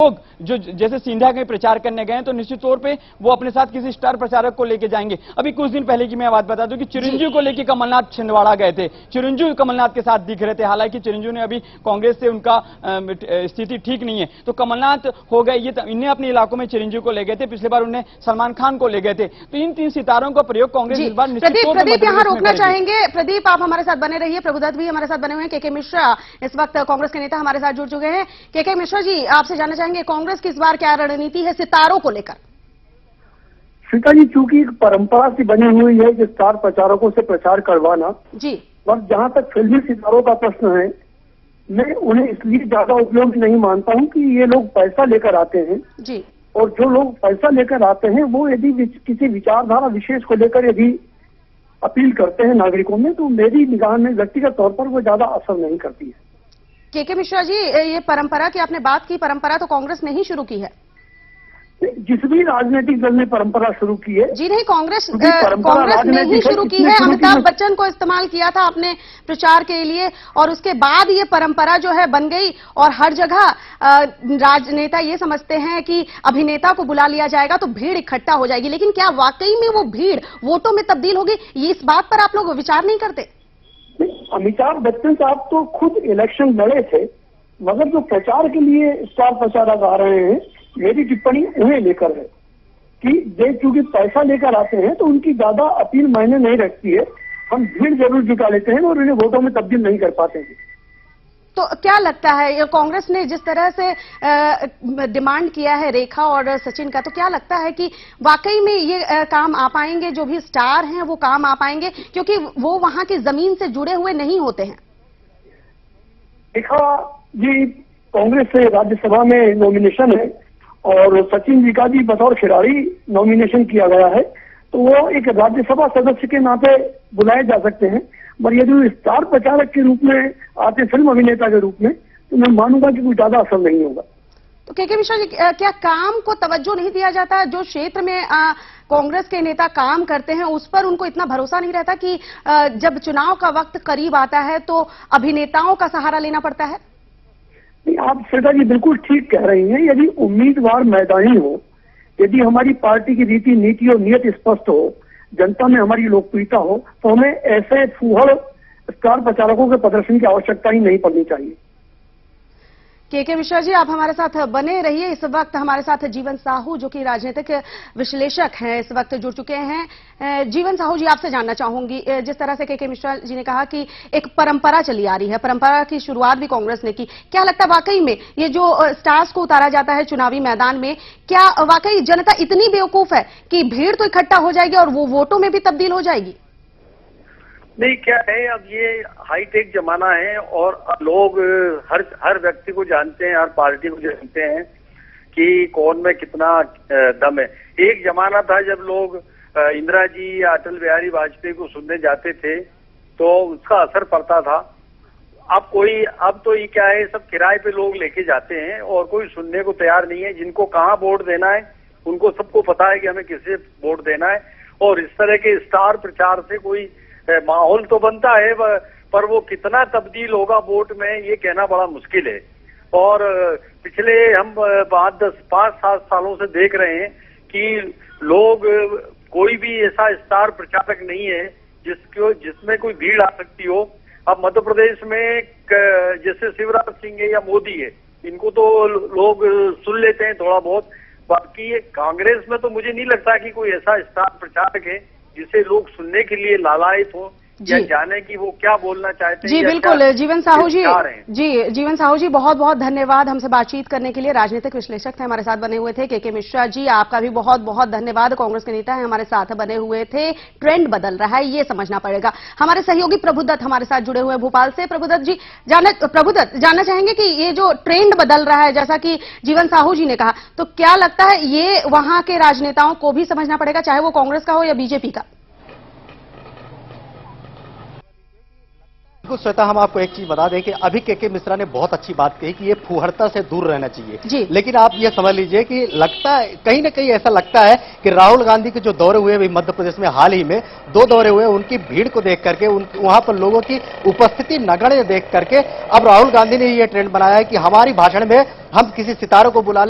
लोग जो जैसे सिंधिया के प्रचार करने गए तो निश्चित तौर पे वो अपने साथ किसी स्टार प्रचारक को लेके जाएंगे। अभी कुछ दिन पहले की मैं बात बता दूं कि चिरंजीव को लेके कमलनाथ छिंदवाड़ा गए थे, चिरंजीव कमलनाथ के साथ दिख रहे थे। हालांकि चिरंजीव ने अभी कांग्रेस से उनका स्थिति ठीक नहीं है, तो कमलनाथ हो गए ये, इन्हें अपने इलाकों में चिरंजीव को ले गए थे, पिछले बार उन्हें सलमान खान को ले गए थे। तो इन 3 सितारों का प्रयोग कांग्रेस इस बार निश्चित तौर पे प्रदीप यहां रोकना चाहेंगे। प्रदीप आप हमारे साथ बने रहिए, प्रभुदत्त भी हमारे साथ बने हुए हैं, के मिश्रा इस वक्त कांग्रेस के नेता हमारे साथ जुड़ चुके हैं। के मिश्रा जी, आपसे जानना चाहेंगे कांग्रेस की इस बार क्या रणनीति है सितारों को लेकर? सीता जी, चूंकि एक परंपरा सी बनी हुई है कि स्टार प्रचारकों से प्रचार करवाना जी, और जहां तक फिल्मी सितारों का प्रश्न है, मैं उन्हें इसलिए ज्यादा उपयोगी नहीं मानता हूं कि ये लोग पैसा लेकर आते हैं जी, और जो लोग पैसा लेकर आते हैं वो यदि किसी विचारधारा विशेष को लेकर यदि अपील करते हैं नागरिकों में, तो मेरी निगाह में व्यक्तिगत तौर पर वो ज्यादा असर नहीं करती है। के मिश्रा जी, ये परंपरा की आपने बात की, परंपरा तो कांग्रेस ने ही शुरू की है। जिस भी राजनीतिक दल ने परंपरा शुरू की है जी नहीं, कांग्रेस ने ही शुरू की है। अमिताभ बच्चन को इस्तेमाल किया था अपने प्रचार के लिए और उसके बाद ये परंपरा जो है बन गई और हर जगह राजनेता ये समझते हैं कि अभिनेता को बुला लिया जाएगा तो भीड़ इकट्ठा हो जाएगी, लेकिन क्या वाकई में वो भीड़ वोटों में तब्दील होगी? ये इस बात पर आप लोग विचार नहीं करते? अमिताभ बच्चन साहब तो खुद इलेक्शन लड़े थे, मगर जो प्रचार के लिए स्टार प्रचारक आ रहे हैं, मेरी टिप्पणी उन्हें लेकर है कि वे चूंकि पैसा लेकर आते हैं तो उनकी ज्यादा अपील मायने नहीं रखती है। हम भीड़ जरूर जुटा लेते हैं और उन्हें वोटों में तब्दील नहीं कर पाते हैं। तो क्या लगता है ये कांग्रेस ने जिस तरह से डिमांड किया है रेखा और सचिन का, तो क्या लगता है कि वाकई में ये काम आ पाएंगे? जो भी स्टार हैं वो काम आ पाएंगे क्योंकि वो वहां की जमीन से जुड़े हुए नहीं होते हैं? रेखा जी कांग्रेस से राज्यसभा में नॉमिनेशन है और सचिन जी का भी बतौर खिलाड़ी नॉमिनेशन किया गया है, तो वो एक राज्यसभा सदस्य के नाते बुलाए जा सकते हैं। पर यदि वो स्टार प्रचारक के रूप में आते, फिल्म अभिनेता के रूप में, तो मैं मानूंगा कि कोई ज्यादा असर नहीं होगा। तो के मिश्रा जी, क्या काम को तवज्जो नहीं दिया जाता? जो क्षेत्र में कांग्रेस के नेता काम करते हैं उस पर उनको इतना भरोसा नहीं रहता कि जब चुनाव का वक्त करीब आता है तो अभिनेताओं का सहारा लेना पड़ता है? आप श्वेता जी बिल्कुल ठीक कह रही हैं। यदि उम्मीदवार मैदानी हो, यदि हमारी पार्टी की रीति नीति और नियत स्पष्ट हो, जनता में हमारी लोकप्रियता हो, तो हमें ऐसे फूहड़ स्टार प्रचारकों के प्रदर्शन की आवश्यकता ही नहीं पड़नी चाहिए। के मिश्रा जी, आप हमारे साथ बने रहिए। इस वक्त हमारे साथ जीवन साहू जो कि राजनीतिक विश्लेषक हैं इस वक्त जुड़ चुके हैं। जीवन साहू जी, आपसे जानना चाहूंगी, जिस तरह से के मिश्रा जी ने कहा कि एक परंपरा चली आ रही है, परंपरा की शुरुआत भी कांग्रेस ने की, क्या लगता है वाकई में ये जो स्टार्स को उतारा जाता है चुनावी मैदान में, क्या वाकई जनता इतनी बेवकूफ है कि भीड़ तो इकट्ठा हो जाएगी और वो वोटों में भी तब्दील हो जाएगी? नहीं, क्या है, अब ये हाईटेक जमाना है और लोग हर व्यक्ति को जानते हैं, हर पार्टी को जानते हैं कि कौन में कितना दम है। एक जमाना था जब लोग इंदिरा जी या अटल बिहारी वाजपेयी को सुनने जाते थे तो उसका असर पड़ता था। अब तो ये क्या है, सब किराए पे लोग लेके जाते हैं और कोई सुनने को तैयार नहीं है। जिनको कहाँ वोट देना है उनको सबको पता है कि हमें किसे वोट देना है, और इस तरह के स्टार प्रचार से कोई माहौल तो बनता है पर वो कितना तब्दील होगा वोट में ये कहना बड़ा मुश्किल है। और पिछले हम 5-7 सालों से देख रहे हैं कि लोग, कोई भी ऐसा स्टार प्रचारक नहीं है जिसमें कोई भीड़ आ सकती हो। अब मध्य प्रदेश में जैसे शिवराज सिंह है या मोदी है, इनको तो लोग सुन लेते हैं थोड़ा बहुत, बाकी ये कांग्रेस में तो मुझे नहीं लगता कि कोई ऐसा स्टार प्रचारक है जिसे लोग सुनने के लिए लालायित हो या जाने कि वो क्या बोलना चाहते हैं। जी बिल्कुल, जीवन साहू जी, जीवन साहू जी बहुत बहुत धन्यवाद हमसे बातचीत करने के लिए। राजनीतिक विश्लेषक थे, हमारे साथ बने हुए थे। के मिश्रा जी, आपका भी बहुत बहुत धन्यवाद। कांग्रेस के नेता हैं, हमारे साथ बने हुए थे। ट्रेंड बदल रहा है, ये समझना पड़ेगा। हमारे सहयोगी प्रभुदत्त हमारे साथ जुड़े हुए हैं भोपाल से। प्रभुदत्त जी, जानना चाहेंगे कि ये जो ट्रेंड बदल रहा है, जैसा कि जीवन साहू जी ने कहा, तो क्या लगता है ये वहां के राजनेताओं को भी समझना पड़ेगा, चाहे वो कांग्रेस का हो या बीजेपी का? श्वेता, हम आपको एक चीज बता दें कि अभी के मिश्रा ने बहुत अच्छी बात कही कि ये फूहड़ता से दूर रहना चाहिए, लेकिन आप ये समझ लीजिए कि लगता है, कहीं ना कहीं ऐसा लगता है कि राहुल गांधी के जो दौरे हुए अभी मध्य प्रदेश में हाल ही में 2 दौरे हुए, उनकी भीड़ को देख करके, वहां पर लोगों की उपस्थिति नगण्य देख करके अब राहुल गांधी ने ये ट्रेंड बनाया है कि हमारी भाषण में हम किसी सितारों को बुला